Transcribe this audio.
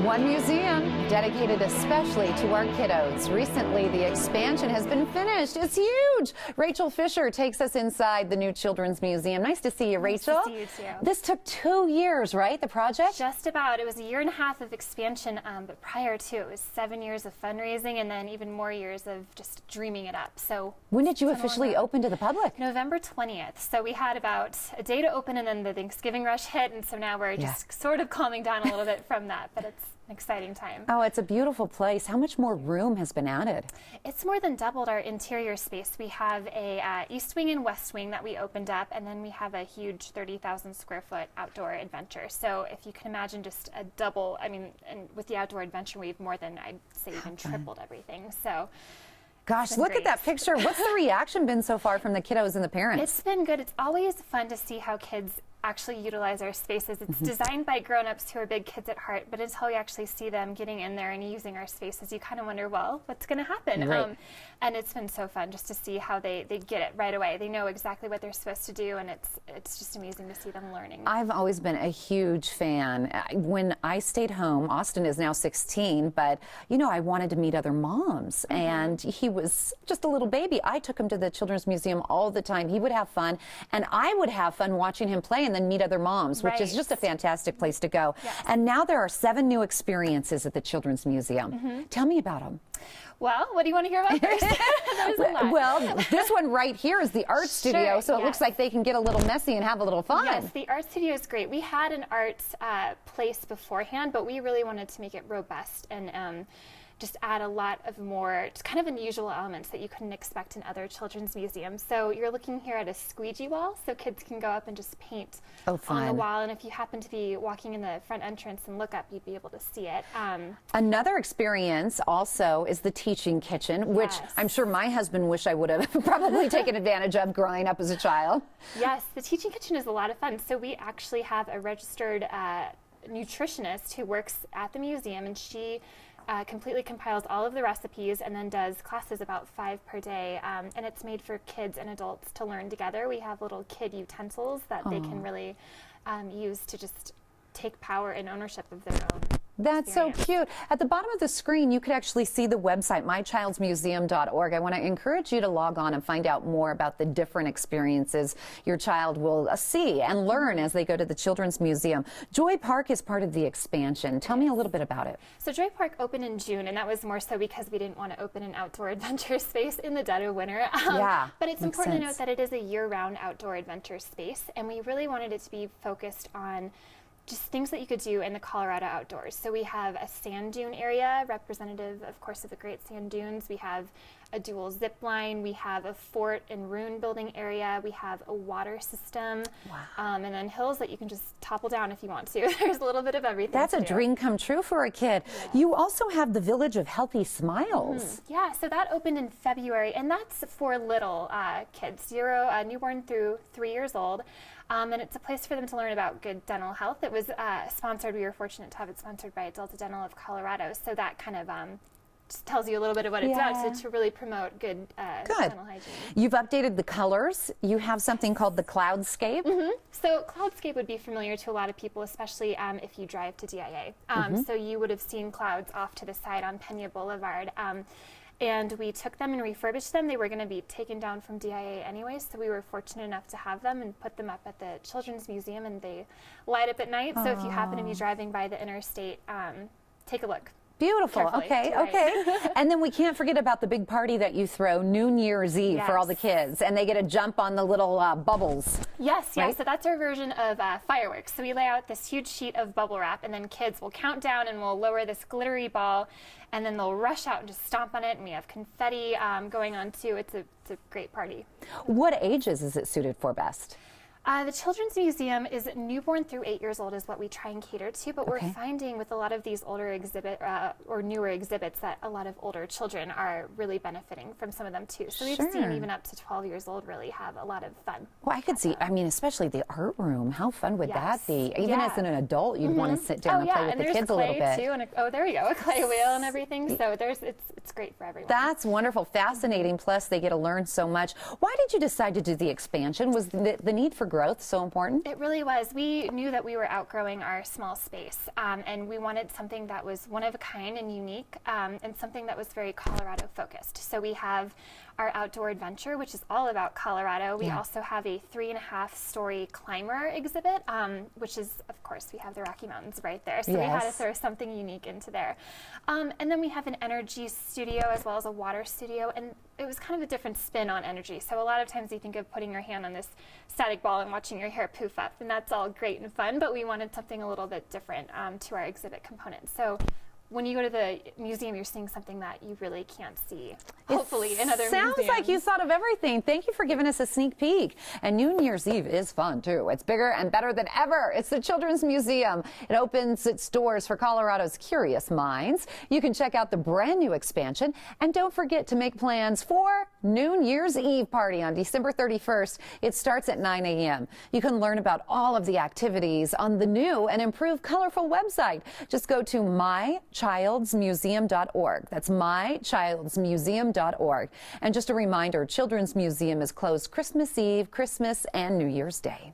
One museum dedicated especially to our kiddos. Recently, the expansion has been finished. It's huge. Rachel Fisher takes us inside the new Children's Museum. Nice to see you, Rachel. Nice to see you, too. This took 2 years, right, the project? Just about. It was 1.5 years of expansion, but prior to it was 7 years of fundraising and then even more years of just dreaming it up. So when did you officially open to the public? November 20th. So we had about a day to open and then the Thanksgiving rush hit, and so now we're just sort of calming down a little bit from that, but it's an exciting time. Oh, it's a beautiful place. How much more room has been added? It's more than doubled our interior space. We have a east wing and west wing that we opened up, and then we have a huge 30,000 square foot outdoor adventure. So if you can imagine just a double, I mean, and with the outdoor adventure, we've more than, I'd say, even tripled everything. So. Gosh, look at that picture. What's the reaction been so far from the kiddos and the parents? It's been good. It's always fun to see how kids actually utilize our spaces. It's designed by grown-ups who are big kids at heart, but until you actually see them getting in there and using our spaces, you kind of wonder, well, what's going to happen? Right. And it's been so fun just to see how they get it right away. They know exactly what they're supposed to do, and it's just amazing to see them learning. I've always been a huge fan. When I stayed home, Austin is now 16, but, you know, I wanted to meet other moms, and he was just a little baby. I took him to the Children's Museum all the time. He would have fun, and I would have fun watching him play and then meet other moms, which is just a fantastic place to go. Yes. And now there are 7 new experiences at the Children's Museum. Tell me about them. Well, what do you want to hear about first? There's a lot. Well, this one right here is the art studio, so it looks like they can get a little messy and have a little fun. Yes, the art studio is great. We had an art place beforehand, but we really wanted to make it robust and just add a lot of more just kind of unusual elements that you couldn't expect in other children's museums. So you're looking here at a squeegee wall, so kids can go up and just paint on the wall. And if you happen to be walking in the front entrance and look up, you'd be able to see it. Another experience also is the teaching kitchen, which I'm sure my husband wished I would have probably taken advantage of growing up as a child. Yes, the teaching kitchen is a lot of fun. So we actually have a registered nutritionist who works at the museum, and she completely compiles all of the recipes and then does classes about 5 per day, and it's made for kids and adults to learn together. We have little kid utensils that they can really use to just take power and ownership of their own. That's so cute. At the bottom of the screen, you could actually see the website, mychildsmuseum.org. I want to encourage you to log on and find out more about the different experiences your child will see and learn as they go to the Children's Museum. Joy Park is part of the expansion. Tell me a little bit about it. So Joy Park opened in June, and that was more so because we didn't want to open an outdoor adventure space in the dead of winter. But it's important to note that it is a year-round outdoor adventure space, and we really wanted it to be focused on just things that you could do in the Colorado outdoors. So we have a sand dune area, representative, of course, of the Great Sand Dunes. We have a dual zip line. We have a fort and ruin building area. We have a water system. And then hills that you can just topple down if you want to. There's a little bit of everything. That's a dream come true for a kid. You also have the Village of Healthy Smiles. Yeah, so that opened in February, and that's for little kids, newborn through 3 years old. And it's a place for them to learn about good dental health. It was sponsored, we were fortunate to have it sponsored by Delta Dental of Colorado, so that kind of just tells you a little bit of what it's about, so to really promote good dental hygiene. You've updated the colors. You have something called the Cloudscape. So Cloudscape would be familiar to a lot of people, especially if you drive to DIA. So you would have seen clouds off to the side on Pena Boulevard. And we took them and refurbished them. They were going to be taken down from DIA anyway, so we were fortunate enough to have them and put them up at the Children's Museum, and they light up at night. So if you happen to be driving by the interstate, take a look. Beautiful. Okay. And then we can't forget about the big party that you throw New Year's Eve for all the kids, and they get a jump on the little bubbles. Yes, so that's our version of fireworks. So we lay out this huge sheet of bubble wrap, and then kids will count down and we'll lower this glittery ball, and then they'll rush out and just stomp on it, and we have confetti going on too. It's a great party. What ages is it suited for best? The Children's Museum is newborn through 8 years old is what we try and cater to, but we're finding with a lot of these older or newer exhibits that a lot of older children are really benefiting from some of them too. So we've seen even up to 12 years old really have a lot of fun. Well, I could see, I mean, especially the art room. How fun would that be? Even as an adult, you'd want to sit down and play with the kids a little bit. Too, and there we go, a clay wheel and everything. So it's great for everyone. That's wonderful, fascinating. Plus, they get to learn so much. Why did you decide to do the expansion? Was the need for growth so important? It really was. We knew that we were outgrowing our small space, and we wanted something that was one of a kind and unique, and something that was very Colorado focused. So we have our outdoor adventure, which is all about Colorado. We also have a 3.5-story climber exhibit, which is, of course, we have the Rocky Mountains right there. So we had to throw something unique into there. And then we have an energy studio as well as a water studio. And it was kind of a different spin on energy. So a lot of times you think of putting your hand on this static ball and watching your hair poof up. And that's all great and fun. But we wanted something a little bit different to our exhibit component. So when you go to the museum, you're seeing something that you really can't see, hopefully, in other museums. Sounds like you thought of everything. Thank you for giving us a sneak peek. And New Year's Eve is fun, too. It's bigger and better than ever. It's the Children's Museum. It opens its doors for Colorado's curious minds. You can check out the brand new expansion. And don't forget to make plans for New Year's Eve party on December 31st. It starts at 9 a.m. You can learn about all of the activities on the new and improved colorful website. Just go to mychildsmuseum.org. That's mychildsmuseum.org. And just a reminder, Children's Museum is closed Christmas Eve, Christmas, and New Year's Day.